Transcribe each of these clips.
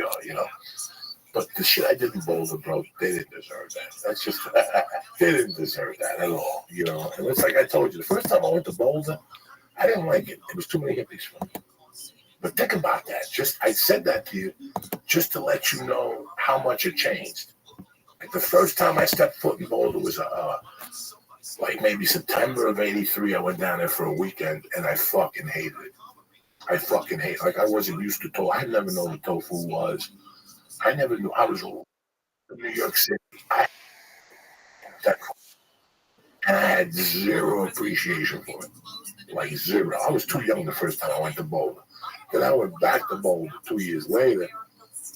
are, you know. But the shit I did in Boulder, bro, they didn't deserve that. That's just, they didn't deserve that at all, you know. And it's like I told you, the first time I went to Boulder, I didn't like it. It was too many hippies for me. But think about that. I said that to you just to let you know how much it changed. Like the first time I stepped foot in Boulder was like maybe September of '83. I went down there for a weekend and I fucking hated it. I fucking hate it. Like I wasn't used to tofu. I had never known what tofu was. I never knew. I was in New York City. And I had zero appreciation for it. Like zero. I was too young the first time I went to Boulder. Then I went back to Boulder 2 years later,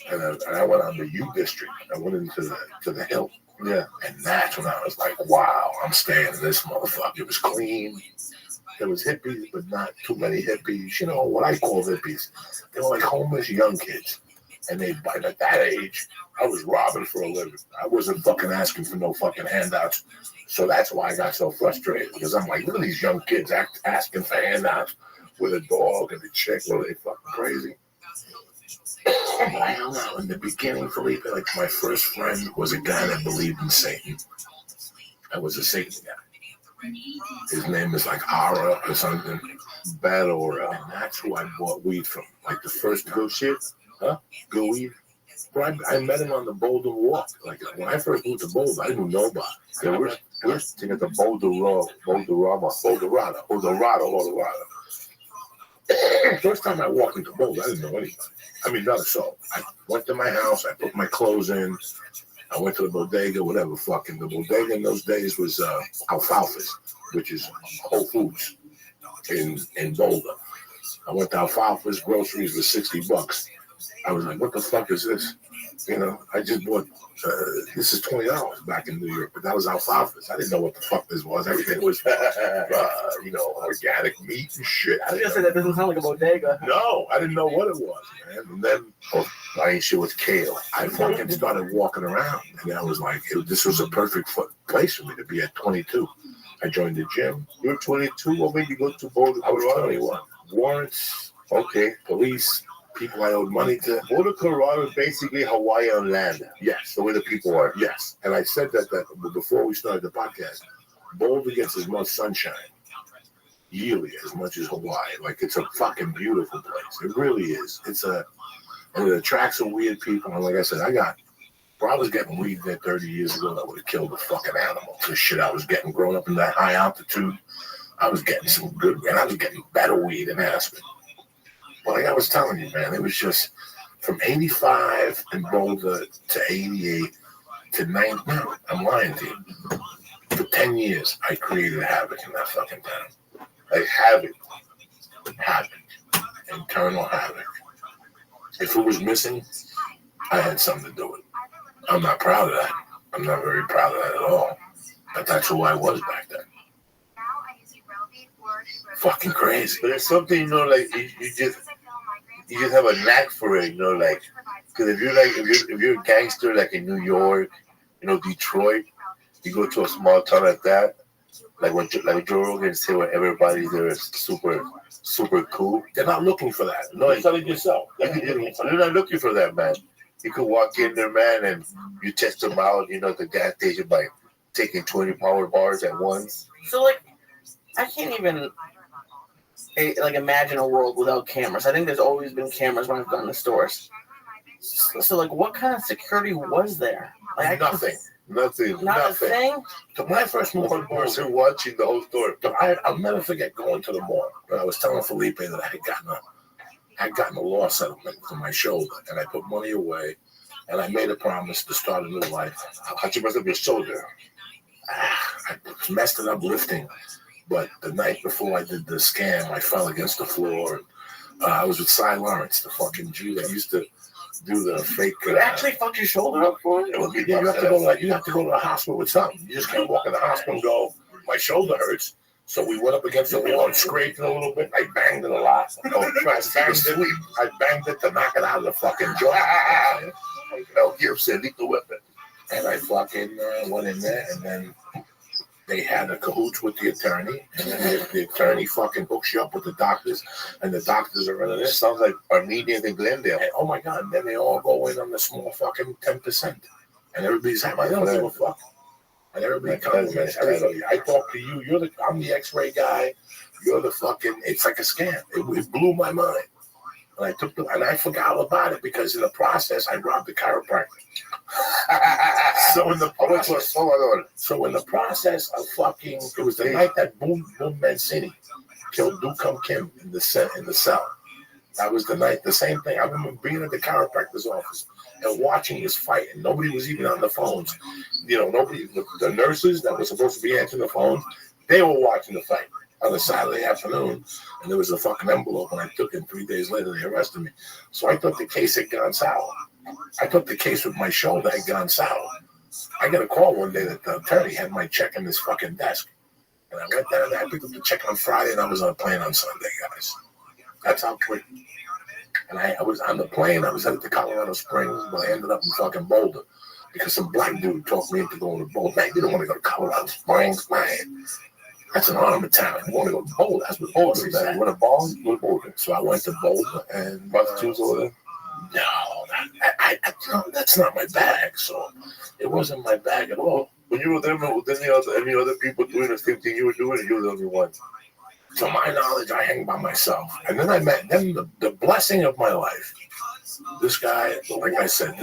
and I went on the U District. I went into the hill. Yeah. And that's when I was like, wow, I'm staying in this motherfucker. It was clean. There was hippies, but not too many hippies. You know, what I call hippies. They were like homeless young kids. And at that age, I was robbing for a living. I wasn't fucking asking for no fucking handouts. So that's why I got so frustrated. Because I'm like, look at these young kids asking for handouts with a dog and a chick. What are they fucking crazy? I don't know. In the beginning, Felipe, like my first friend was a guy that believed in Satan. I was a Satan guy. His name is like Ara or something. Bad Aura. And that's who I bought weed from. Like the first good shit. Huh? Good weed? Bro, I met him on the Boulder Walk. Like when I first moved to Boulder, I knew nobody. We're sitting at the Boulderado. First time I walked into Boulder, I didn't know anybody. I mean, not a soul. I went to my house, I put my clothes in, I went to the bodega, whatever fucking. The bodega in those days was Alfalfa's, which is Whole Foods in Boulder. I went to Alfalfa's, groceries was $60. I was like, what the fuck is this? You know, I just bought, this is $20 back in New York, but that was Alfalfa's. I didn't know what the fuck this was. Everything was, you know, organic meat and shit. I was going to say, that doesn't sound like a bodega. No, I didn't know what it was, man. And then, I ain't shit with kale. I fucking started walking around, and I was like, this was a perfect place for me to be at 22. I joined the gym. You were 22? What made you go to Boulder? I was 21. Warrants, okay, police, people I owed money to. Boulder, Colorado is basically Hawaii on land. Yes. The way the people are. Yes. And I said that before we started the podcast. Boulder gets as much sunshine yearly as much as Hawaii. Like, it's a fucking beautiful place. It really is. And it attracts some weird people. And like I said, I was getting weed there 30 years ago that would have killed a fucking animal. The shit I was getting growing up in that high altitude. I was getting some good, and I was getting better weed in Aspen. But like I was telling you, man, it was just from 85 in Boulder to 88 to 90. No, I'm lying to you. For 10 years, I created havoc in that fucking town. Like havoc. Internal havoc. If it was missing, I had something to do with it. I'm not proud of that. I'm not very proud of that at all. But that's who I was back then. Fucking crazy. But there's something, you know, like you just have a knack for it, you know, like, because if you're a gangster like in New York, you know, Detroit, you go to a small town like that, like Joe Rogan say, where everybody there is super cool. They're not looking for that. No, You're telling yourself. You're not looking for that, man. You could walk in there, man, and you test them out, you know, at the gas station by taking 20 power bars at once. So, like, I can't even imagine a world without cameras. I think there's always been cameras when I've gone to stores. So like, what kind of security was there? Like, Nothing. Not a thing? So when I first moved to Boulder, Person watching the whole store. I'll never forget going to the mall. And I was telling Felipe that I had gotten a law settlement for my shoulder, and I put money away, and I made a promise to start a new life. How'd you mess up your shoulder? I messed it up lifting. But the night before I did the scam, I fell against the floor. I was with Cy Lawrence, the fucking Jew that used to do the fake. You actually fucked your shoulder up for it? You have to go to the hospital with something. You just can't walk in the hospital and go, my shoulder hurts. So we went up against the wall and scraped it a little bit. I banged it a lot. I banged it to knock it out of the fucking joint. Mel Gibson, lethal weapon. And I fucking went in there, and then they had a cahoots with the attorney, and then the attorney fucking hooks you up with the doctors, and the doctors are in this. Sounds like Armenians in Glendale. And, oh my God, then they all go in on the small fucking 10%. And everybody's like, I don't give a fuck. And everybody compliments everybody. I talk to you, I'm the x-ray guy, you're the fucking, it's like a scam. It blew my mind. And I forgot all about it because in the process, I robbed the chiropractor. So in the process of fucking, it was the night that Boom Mancini killed Dukum Kim in the cell. That was the night, the same thing. I remember being at the chiropractor's office and watching this fight, and nobody was even on the phones. Nobody, the nurses that were supposed to be answering the phones, they were watching the fight on a Saturday afternoon, and there was a fucking envelope, and I took it, and 3 days later, they arrested me. So I thought the case had gone sour. I thought the case with my shoulder had gone sour. I got a call one day that the attorney had my check in his fucking desk. And I went down there, I picked up the check on Friday, and I was on a plane on Sunday, guys. That's how quick. And I was on the plane, I was headed to Colorado Springs, but I ended up in fucking Boulder because some black dude talked me into going to Boulder. Man, you don't want to go to Colorado Springs, man. That's an army town. You want to go to Boulder. That's what Boulder is. You want to Boulder? So I went to Boulder and prostitutes over there. No, that's not my bag. So it wasn't my bag at all. When you were there, was any other people doing the same thing you were doing, and you were the only one? To my knowledge, I hang by myself. And then I met the blessing of my life. This guy, like I said,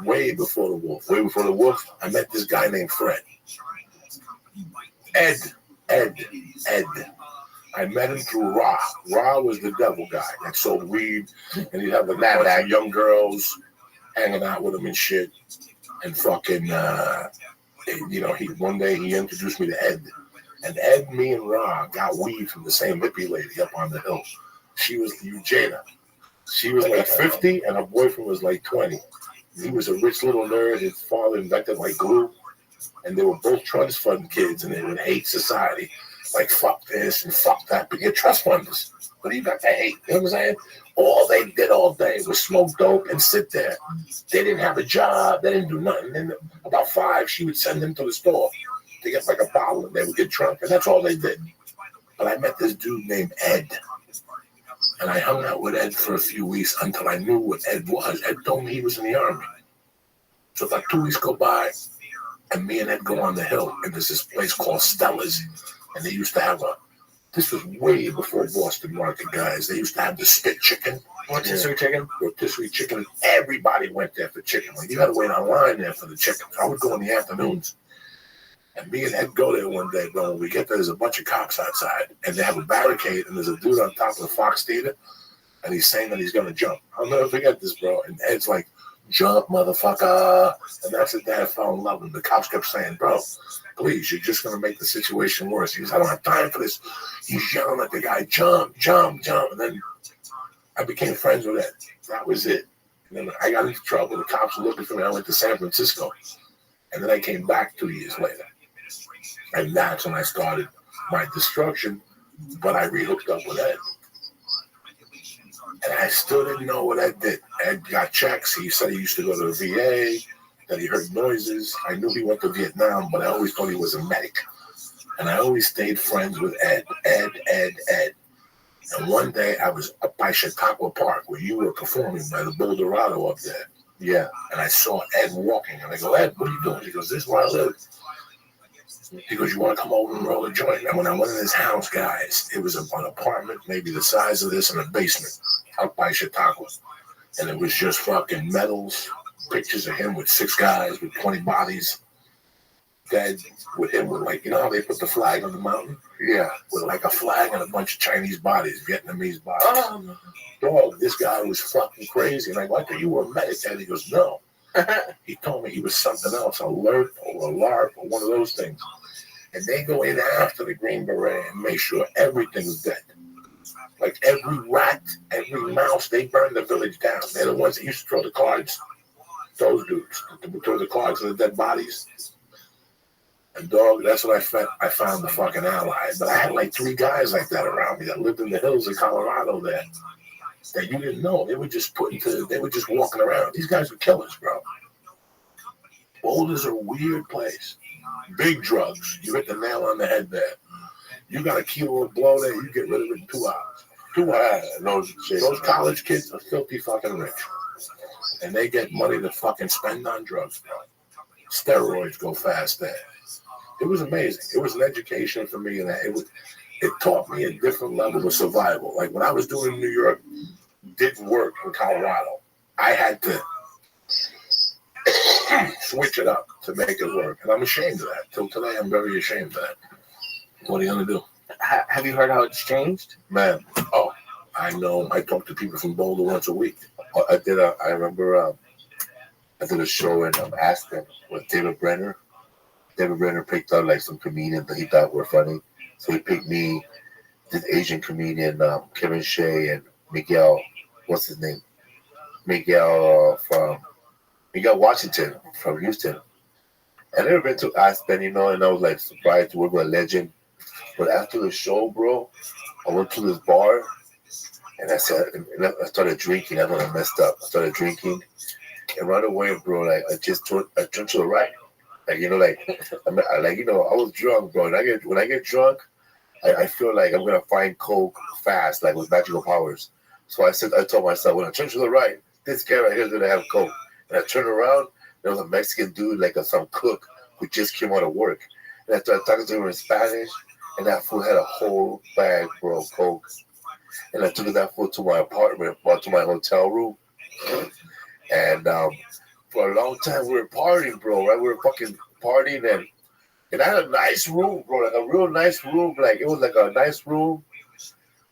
way before the wolf. I met this guy named Fred. Ed. I met him through Ra. Ra was the devil guy that sold weed, and he'd have a bunch of young girls hanging out with him and shit. And fucking, one day he introduced me to Ed. And Ed, me, and Ra got weed from the same hippie lady up on the hill. She was Jada. She was like 50, and her boyfriend was like 20. He was a rich little nerd. His father invented like glue. And they were both trust fund kids, and they would hate society. Like, fuck this and fuck that. But you're trust funders. What do you got to hate? You know what I'm saying? All they did all day was smoke dope and sit there. They didn't have a job. They didn't do nothing. Then about 5, she would send them to the store to get like a bottle, and they would get drunk. And that's all they did. But I met this dude named Ed. And I hung out with Ed for a few weeks until I knew what Ed was. Ed told me he was in the Army. So about 2 weeks go by, and me and Ed go on the hill, and there's this place called Stella's. And they used to have this was way before Boston Market, guys. They used to have the spit chicken. Rotisserie chicken? Rotisserie chicken. Everybody went there for chicken. Like, you had to wait online there for the chicken. So I would go in the afternoons. And me and Ed go there one day, bro. When we get there, there's a bunch of cops outside. And they have a barricade, and there's a dude on top of the Fox Theater. And he's saying that he's going to jump. I'll never forget this, bro. And Ed's like, jump, motherfucker. And that's the day I fell in love. And the cops kept saying, bro, please, you're just going to make the situation worse. He goes, I don't have time for this. He's yelling at the guy, jump, jump, jump. And then I became friends with Ed. That was it. And then I got into trouble. The cops were looking for me. I went to San Francisco. And then I came back 2 years later. And that's when I started my destruction. But I re-hooked up with Ed. And I still didn't know what Ed did. Ed got checks. He said he used to go to the VA, that he heard noises. I knew he went to Vietnam, but I always thought he was a medic. And I always stayed friends with Ed. And one day I was up by Chautauqua Park where you were performing by the Boulderado up there. Yeah. And I saw Ed walking. And I go, Ed, what are you doing? He goes, this is where I live. He goes, you want to come over and roll a joint? And when I went in his house, guys, it was an apartment, maybe the size of this in a basement, out by Chautauqua. And it was just fucking medals, pictures of him with 6 guys with 20 bodies, dead, with him with like, you know how they put the flag on the mountain? Yeah, with like a flag and a bunch of Chinese bodies, Vietnamese bodies. Dog, this guy was fucking crazy. And I go, I thought you were a medic. And he goes, no. He told me he was something else, alert or a LARP or one of those things. And they go in after the Green Beret and make sure everything's dead. Like every rat, every mouse, they burn the village down. They're the ones that used to throw the cards. Those dudes to throw the cards of the dead bodies. And dog, that's what I found the fucking ally. But I had like 3 guys like that around me that lived in the hills of Colorado there. That you didn't know. They were just walking around. These guys were killers, bro. Boulder's a weird place. Big drugs. You hit the nail on the head there. You got a kilo of blow there, you get rid of it in 2 hours. 2 hours. Those college kids are filthy fucking rich. And they get money to fucking spend on drugs, bro. Steroids go fast there. It was amazing. It was an education for me, and it taught me a different level of survival. Like when I was doing in New York, didn't work in Colorado. I had to switch it up to make it work, and I'm ashamed of that. Till today, I'm very ashamed of that. What are you gonna do? Have you heard how it's changed? Man, I know. I talk to people from Boulder once a week. I remember I did a show in Aspen with David Brenner. David Brenner picked out like some comedians that he thought were funny. So he picked me, this Asian comedian, Kevin Shea, and Miguel, what's his name? Miguel Washington from Houston. I never been to Aspen, and I was like surprised to work with a legend. But after the show, bro, I went to this bar, and I started drinking. That's when I messed up. I started drinking, and right away, bro, like I turned to the right. Like, I was drunk, bro. And when I get drunk, I feel like I'm gonna find coke fast, like with magical powers. So I told myself, when I turn to the right, this guy right here is gonna have coke. And I turned around, there was a Mexican dude, like some cook who just came out of work. And I started talking to him in Spanish, and that fool had a whole bag, bro, of coke. And I took that fool to my apartment, to my hotel room. And for a long time, we were partying, bro, right? We were fucking partying, and I had a nice room, bro, like a real nice room. Like, it was like a nice room.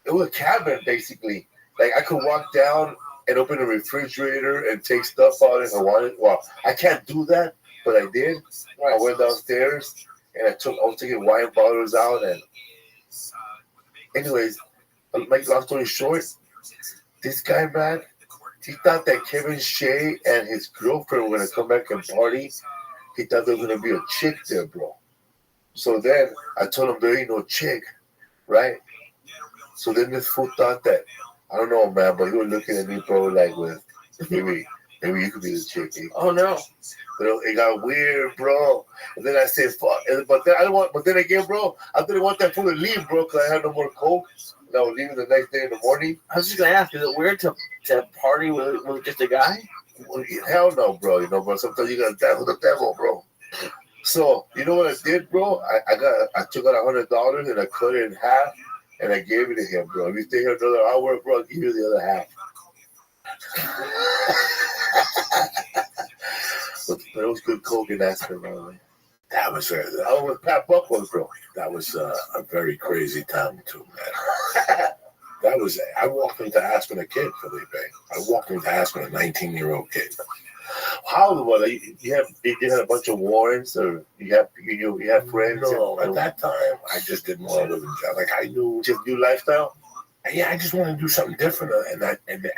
It was a cabin, basically. Like, I could walk down and open the refrigerator and take stuff out if I wanted. Well, I can't do that, but I did. I went downstairs, and I was taking wine bottles out. And anyways, make long story short, this guy, man, he thought that Kevin Shea and his girlfriend were going to come back and party. He thought there was going to be a chick there, bro. So then I told him there ain't no chick, right? So then this fool thought that, I don't know, man, but he was looking at me, bro, like with, maybe you could be the chick. Eh? Oh, no. But it got weird, bro. And then I said, fuck. But then again, bro, I didn't want that fool to leave, bro, because I had no more coke. And I was leaving the next day in the morning. I was just going to ask, is it weird to party with just a guy? Well, hell no, bro. Bro, sometimes you got to dance with the devil, bro. So, you know what I did, bro? I took out $100 and I cut it in half and I gave it to him, bro. If you stay here another hour, bro, I'll give you the other half. But it was good coke in Aspen, man. That was Pat Buckles, bro. That was a very crazy time too, man. I walked into Aspen a kid, Felipe. I walked into Aspen a 19-year-old kid. How old was it? You had a bunch of warrants, or you have friends? No, at that time, I just didn't want to live in jail. Like, I knew Just new lifestyle? Yeah, I just wanted to do something different. And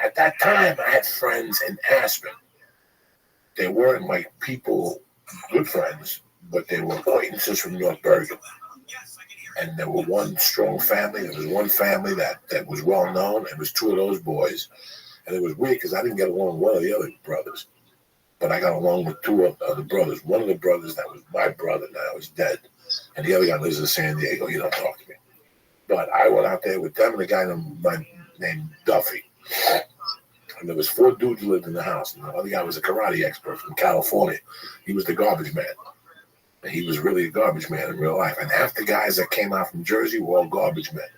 at that time, I had friends in Aspen. They weren't like people, good friends, but they were acquaintances from North Bergen. And there were one strong family. There was one family that was well known. It was two of those boys. And it was weird because I didn't get along with one of the other brothers. But I got along with two of the brothers. One of the brothers that was my brother now is dead. And the other guy lives in San Diego. He don't talk to me. But I went out there with them and a guy named Duffy. And there was 4 dudes who lived in the house. And the other guy was a karate expert from California. He was the garbage man. And he was really a garbage man in real life. And half the guys that came out from Jersey were all garbage men.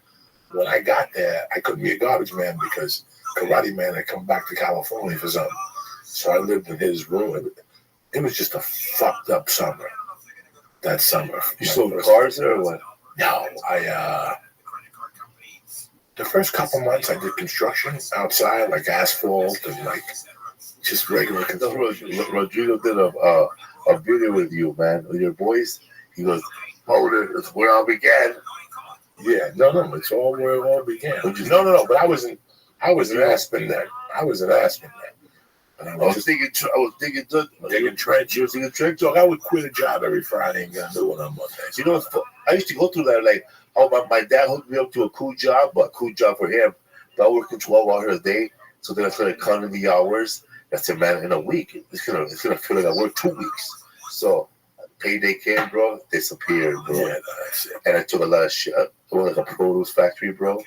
When I got there, I couldn't be a garbage man because karate man had come back to California for something. So I lived in his room. It was just a fucked up summer. That summer. You sold cars there or what? No, the first couple months I did construction outside, like asphalt and like just regular construction. Rodrigo did a video with you, man, with your boys. He goes, "Oh, that's where I began." Yeah, no, it's all where it all began. No, but I was in Aspen then. I was in Aspen then. And I was digging trench. You was digging trench. So I would quit a job every Friday and get a new one on Mondays. You know, I used to go through that. Like, my dad hooked me up to a cool job for him. But I worked 12 hours a day. So then I started counting the hours. I said, man, in a week, it's gonna feel like I worked 2 weeks. So payday came, bro, disappeared, bro. Yeah, that's it. And I took a lot of shit. It was like a produce factory, bro.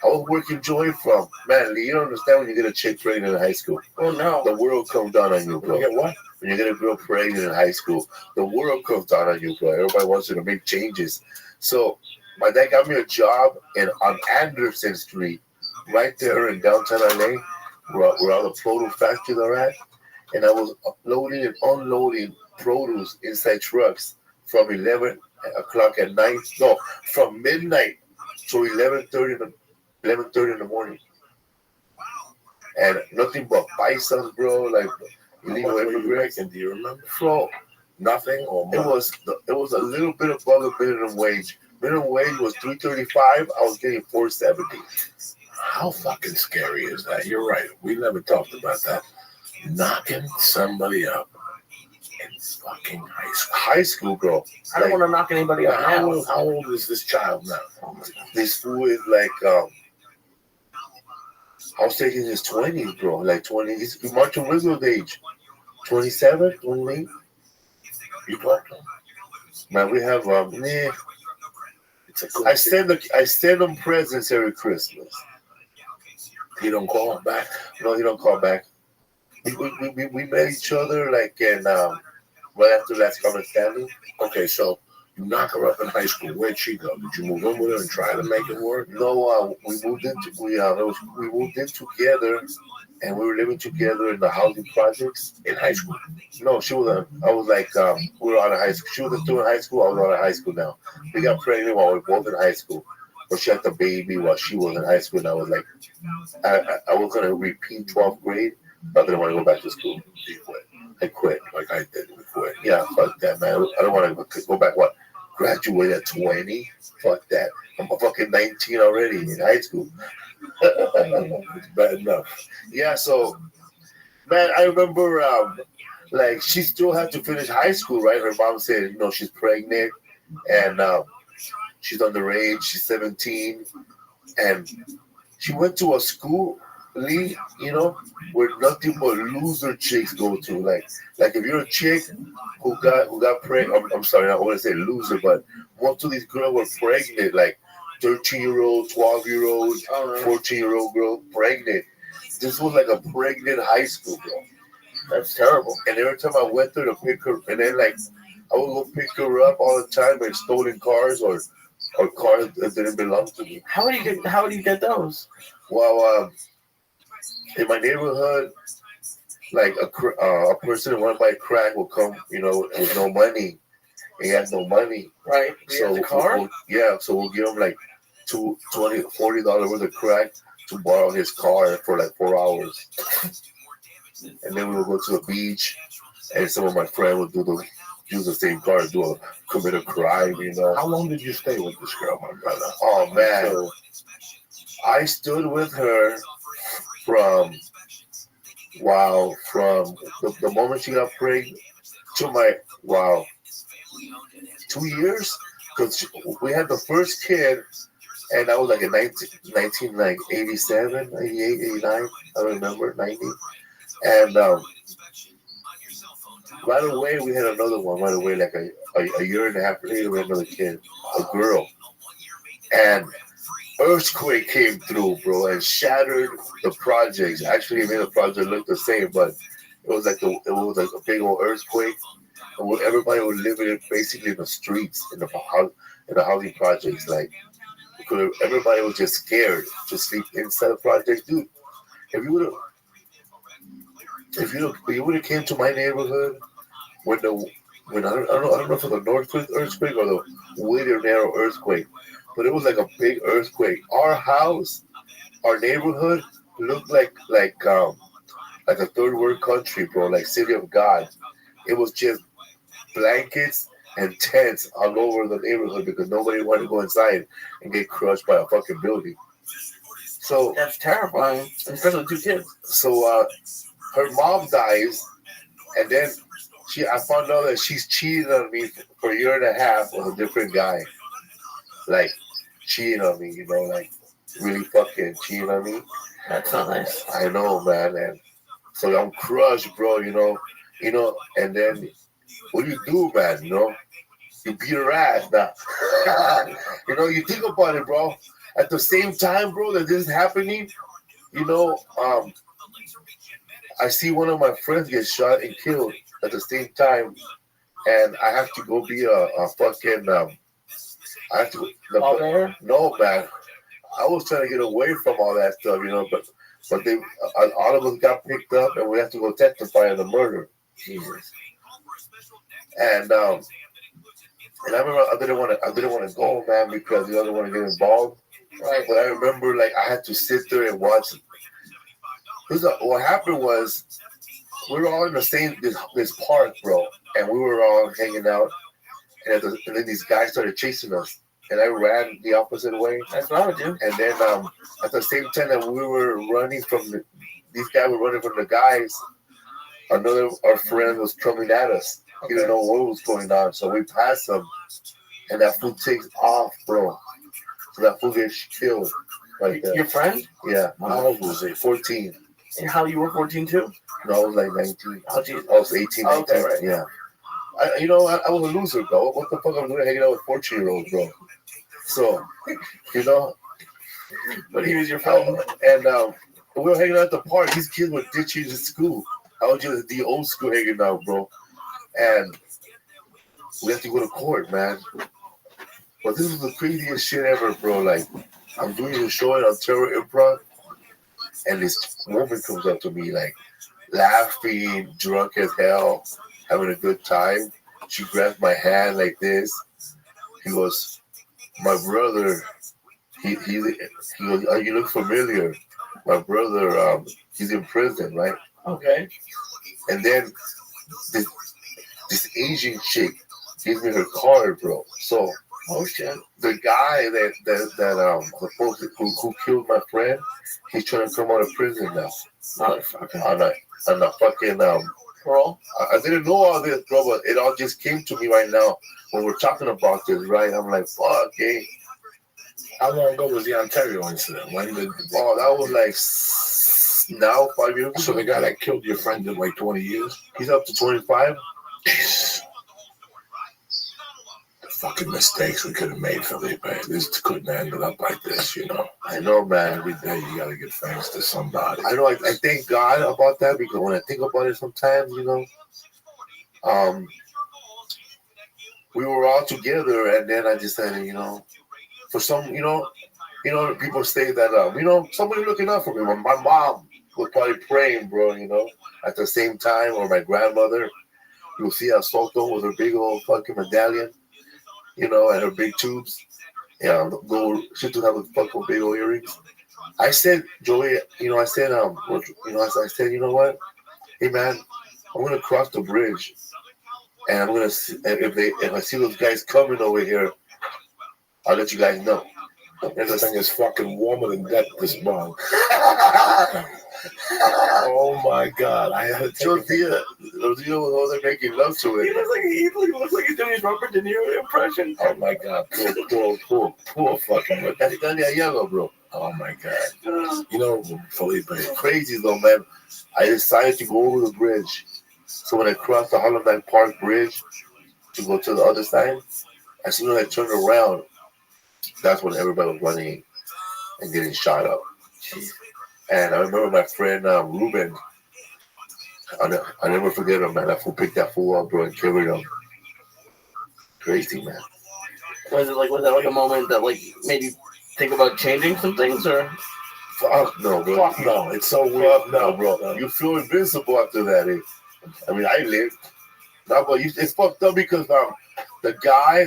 I was working joy from, man, you don't understand when you get a chick pregnant in high school. Oh no. The world comes down on you, bro. You get what? When you get a girl pregnant in high school, the world comes down on you, bro. Everybody wants you to make changes. So my dad got me a job on Anderson Street, right there in downtown LA, where all the produce factories are at. And I was loading and unloading produce inside trucks from 11 o'clock at night. No, from midnight to 11:30 in the morning. And nothing but bisons, bro, like illegal immigrants. And do you remember? Bro, Nothing or it more? was a little bit above the minimum wage. Minimum wage was $3.35. I was getting $4.70. How fucking scary is that? You're right. We never talked about that. Knocking somebody up in fucking high school. High school, bro. I don't want to knock anybody up now. How old is this child now? This fool is like, I was taking his 20s, bro. Like 20. He's Martin Rizzo's age. 27, 28. You talk to him. Man, we have, It's a good I send him presents every Christmas. He don't call him back. No, he don't call back. We met each other like in right after Last Common Standing. Okay, so you knock her up in high school. Where'd she go? Did you move in with her and try to make it work? No, we moved in together, and we were living together in the housing projects. In high school. No, she was. I was like, we were out of high school. She was still in high school. I was out of high school now. We got pregnant while we were both in high school. But she had the baby while she was in high school, and I was like, I was gonna repeat 12th grade, but I didn't want to go back to school. You quit. I quit. Like I did. We quit. Yeah, fuck that, man. I don't want to go back. What? Graduate at 20? Fuck that. I'm a fucking 19 already in high school. It's bad enough. Yeah, so, man, I remember, like, she still had to finish high school, right? Her mom said, she's pregnant, and she's underage, she's 17, and she went to a school, Lee, where nothing but loser chicks go to. Like if you're a chick who got pregnant, I'm sorry, I don't want to say loser, but most of these girls were pregnant, like 13-year-old, 12-year-old, 14-year-old girl pregnant. This was like a pregnant high school girl. That's terrible. And every time I went there to pick her, and then like I would go pick her up all the time in stolen cars or cars that didn't belong to me. How would you get those? Well, in my neighborhood, like a person who wanted to buy crack will come, with no money. He has no money. Right. So the car? So we'll give him like $40 worth of crack to borrow his car for like 4 hours. And then we will go to the beach, and some of my friends would use the same car to commit a crime, How long did you stay with this girl, my brother? Oh, man. I stood with her from the moment she got pregnant to 2 years, because we had the first kid, and that was like in 1987, 88, 89, I don't remember, 90. And right away we had another one. Right away, like a year and a half later, we had another kid, a girl. And earthquake came through, bro, and shattered the projects. Actually, it made the project look the same, but it was like a big old earthquake, and everybody was living basically in the streets, in the housing projects. Like, everybody was just scared to sleep inside the project, dude. If you would have came to my neighborhood when I don't know if it was the North earthquake or the Whittier Narrow earthquake, but it was like a big earthquake. Our house, our neighborhood looked like a third world country, bro, like City of God. It was just blankets and tents all over the neighborhood because nobody wanted to go inside and get crushed by a fucking building. So that's terrifying, especially 2 kids. So her mom dies, and then I found out that she's cheated on me for a year and a half with a different guy. Like, cheating on me, like really fucking cheating on me. That's not nice. I know, man. And so I'm crushed, bro, and then what do you do, man? You know, you beat her ass now. You know, you think about it, bro. At the same time, bro, that this is happening, you know, I see one of my friends get shot and killed at the same time, and I have to go be a fucking I have to no, man. I was trying to get away from all that stuff, you know, but they all of us got picked up, and we have to go testify in the murder. Jesus. And I remember I didn't want to go, man, because I didn't want to get involved. Right. But I remember, like, I had to sit there and watch. What happened was, we were all in the same this park, bro, and we were all hanging out, and then these guys started chasing us, and I ran the opposite way. That's what I would do. And then at the same time that we were running from these guys were running from the guys, our friend was coming at us. He didn't know what was going on, so we passed him, and that fool takes off, bro. So that fool gets killed. Like that. Your friend? Yeah. How old was he? 14. And how, you were 14 too? No, I was like 19. Oh, geez. I was 18, 19. Okay, right. Yeah. I was a loser, bro. What the fuck am I doing hanging out with 14-year-olds, bro? So, you know. But he was your friend. And we were hanging out at the park. These kids were ditching the school. I was just the old school hanging out, bro. And we have to go to court, man. But this was the craziest shit ever, bro. Like, I'm doing a show on Terror Improv, and this woman comes up to me, like, laughing, drunk as hell, having a good time. She grabs my hand like this. He goes, my brother, he goes, oh, you look familiar. My brother, he's in prison, right? Okay. And then this Asian chick gives me her card, bro. So, oh shit, the guy who killed my friend, he's trying to come out of prison now. Motherfucker. On a fucking parole. I didn't know all this, bro, but it all just came to me right now when we're talking about this, right? I'm like, fuck, hey. How long ago was the Ontario incident? When did? Oh, that was like now 5 years ago. So the guy that killed your friend did like 20 years? He's up to 25. The fucking mistakes we could have made, Felipe. This couldn't have ended up like this, you know. I know, man. Every day you gotta give thanks to somebody. I know. I thank God about that, because when I think about it sometimes, you know, we were all together, and then I decided, you know, for some, you know, people say that, you know, somebody looking out for me. My mom was probably praying, bro, you know, at the same time, or my grandmother. Lucia Soto with her big old fucking medallion, you know, and her big tubes. Yeah, she does have a fucking big old earrings. I said, Joey, you know, I said, you know what? Hey, man, I'm gonna cross the bridge, and I'm gonna see, if I see those guys coming over here, I'll let you guys know. This thing is fucking warmer than death, this bong. Oh my God! I had to Josiah was over there making love to it. He looks like he's doing his Robert De Niro impression. Oh my God! Poor fucking. That's Daniel Yellow, bro. Oh my God! You know, Felipe. Crazy though, man. I decided to go over the bridge. So when I crossed the Holland Park Bridge to go to the other side, as soon as I turned around, that's when everybody was running and getting shot up. And I remember my friend Ruben. I never forget him, man. That fool picked that fool up, bro, and carried him. Crazy, man. Was that like a moment that like made you think about changing some things, or? Fuck no, bro. Fuck no. It's so weird. Fuck no, bro. You feel invincible after that. I mean, I lived. No, but it's fucked up because the guy